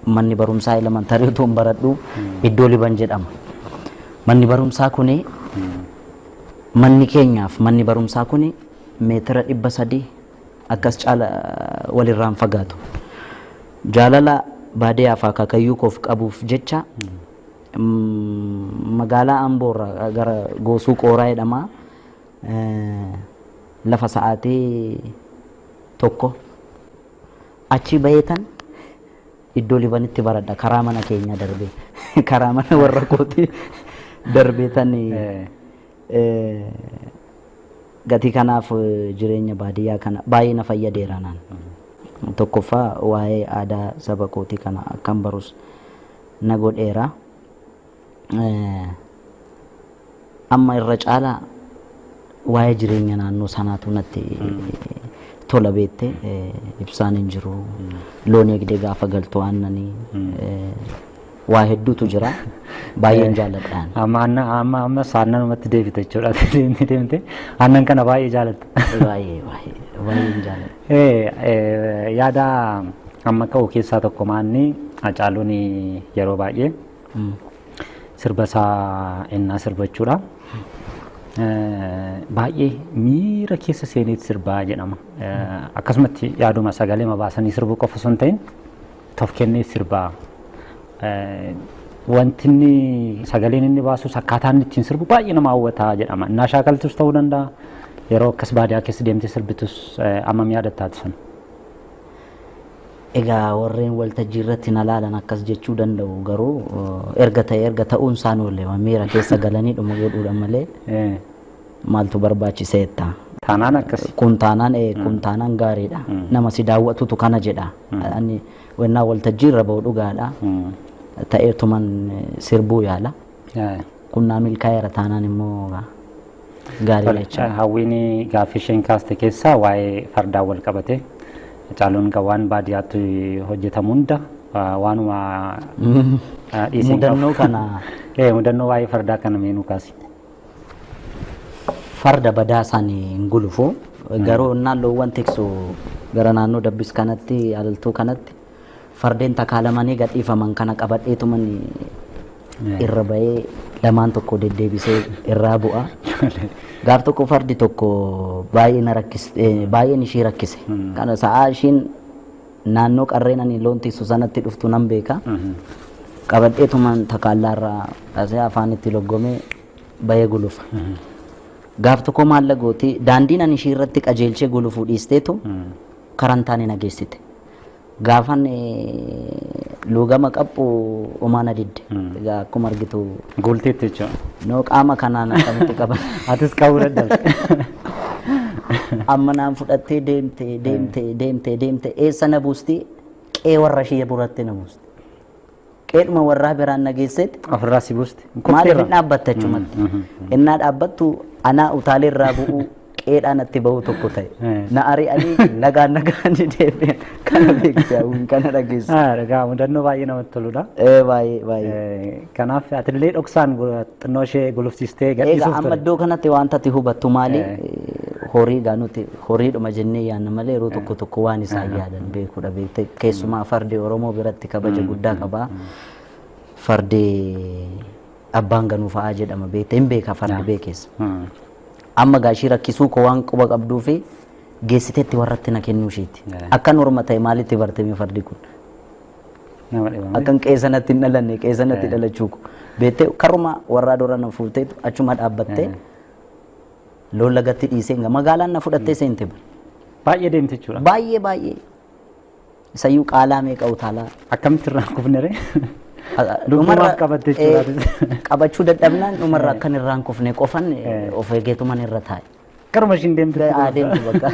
manni barumsaa elementarii utuu hin baradhu iddoo liban jedhama. Manni barumsaa kuni manni keenyaaf manni barumsaa kuni meetira 300 akkas caala walirraan fagaatu. Jaalala baadiyyaaf akaakayyuu koof qabuuf jecha magaalaa Amboorraa gara Goosuu Qooraa jedhama. Lafa sa'aatii tokko achi baheetan iddoo libanitti baradha karaa mana keenya darbee karaa mana warra kooti darbeetan gatii kanaaf jireenya baadiyyaa kana baay'ee na fayyadeera naan. Tokkoffaa waa'ee aadaa saba kootii kana akkam barus na godheera. Amma irra caalaa waa'ee jireenya naannoo sanaatu natti tola beette ibsaan hin jiru. Loon eegdee gaafa galtu aannanii waa hedduutu jira. Baay'een jaalladhaan. Amma saannanumatti deebite jechuudha. Deemte aannan kana baay'ee jaalatta. Baay'een jaalladha. Yaada amma ka'u keessaa tokko maanni Hacaaluun yeroo baay'ee sirba isaa innaa sirbachuudha. Baay'ee miira keessa seeneetti sirbaa jedhama. Akkasumatti yaaduma sagalee mabaasanii sirbuu qofa osoo hin ta'in tof kennee sirbaa. Wanti inni sagaleen inni baasus akkaataan ittiin sirbu baay'ee nama hawwataa jedhama. Innaa shaakaltus ta'uu danda'a. Yeroo akkas baadiyyaa keessa deemtee sirbitus ammam yaadattaati sun? Egaa warreen waltajjii irratti na laalan akkas jechuu danda'u garuu erga ta'uun isaan oolle miira keessa galanii dhuma godhuudha malee maaltu barbaachiseetta. Taanaan akkas. Kun taanaan gaariidha. Nama si daawwatutu kana jedha. Ani wannaa waltajjii irra ba'u dhugaadha. Ta'eetuman sirbuu yaala. Kun naa milkaa'eera taanaan immoo gaariidha jechuudha. Hawwiin gaaffii isheen kaaste keessaa waa'ee fardaan wal qabate. Hacaaluun waan baadiyyaatti hojjetamu hunda waanuma dhiisee mudannoo kana mudannoo waa'ee fardaa kana meenuu kaasi. Farda badaasaan hin gulufu garuu naannoowwan tiksu gara naannoo dabbis kanatti alaltuu kanatti fardeen takaalamanii gadhiifaman kana qabadheetuman irra bahee lamaan tokko deddeebisee irraa bu'a. Gaaf tokko fardi tokko baay'een ishii rakkise. Kana sa'aa ishiin naannoo qarreen ani loon tiksu sanatti dhuftu nan beeka. Qabadheetuman takaallaarraa asee afaanitti loggomee bahee gulufa. Gaaf tokko maalla gooti daandiin ani ishii irratti qajeelchee gulufuu dhiisteetu karantaanii nageessite. Gaafan luugama qabbu umaana didde. Egaa akkuma argitu guulteetti jechuudha. Noo qaama kanaan akkamitti qaban. Atis qabuu dadhabde. Amma naan fudhattee deemte eessa na buusti qee warra ishee buratti na buusti. Qeedhuma warraa biraan nageessetti. Ofirraa si buusti. Maaliif hin dhaabbatta achumatti? Innaa dhaabbattu anaa utaalee irraa bu'uu qeedhaan itti bahu tokko ta'e. Na ari'anii nagaan deebi'an kana beekte hawwiin kana dhageessa. Egaa mudannoo baay'ee namatti toludha. Baay'ee. Kanaaf atillee dhoksaan xinnoo ishee gulufsiistee gadhiisuuf ture. Egaa amma iddoo kanatti wanta ati hubattu maali? Horii nuti horiidhuma jennee yaadna malee yeroo tokko waan isaan yaadan beekuudha beekte. Keessumaa fardi Oromoo biratti kabaja guddaa qaba. Fardi abbaan ganuu fa'aa jedhama beekte hin beeka fardi beekes. Amma gaashii rakkisuu koo waan quba qabduu fi geessiteetti warratti na kennuu isheeti. Akka norma ta'e maalitti bartee fardi kun? Akkan qeessanatti hin dhalanne qeessanatti dhalachuu ko. Beektee karuma warraa dura na fuuteetu achuma dhaabbattee loon lagatti dhiisee magaalaan na fudhattee seente. Baay'ee deemte jechuudha. Baay'ee. Isayyuu qaalaa meeqa utaalaa? Akkamitti irraa kufnere? Dhumarraa qabachuu dadhabnaan dhumarraa akkan irraan kufne qofan of eegeetuman irra taa'e. Karuma ishiin deemte. Deemte bakka.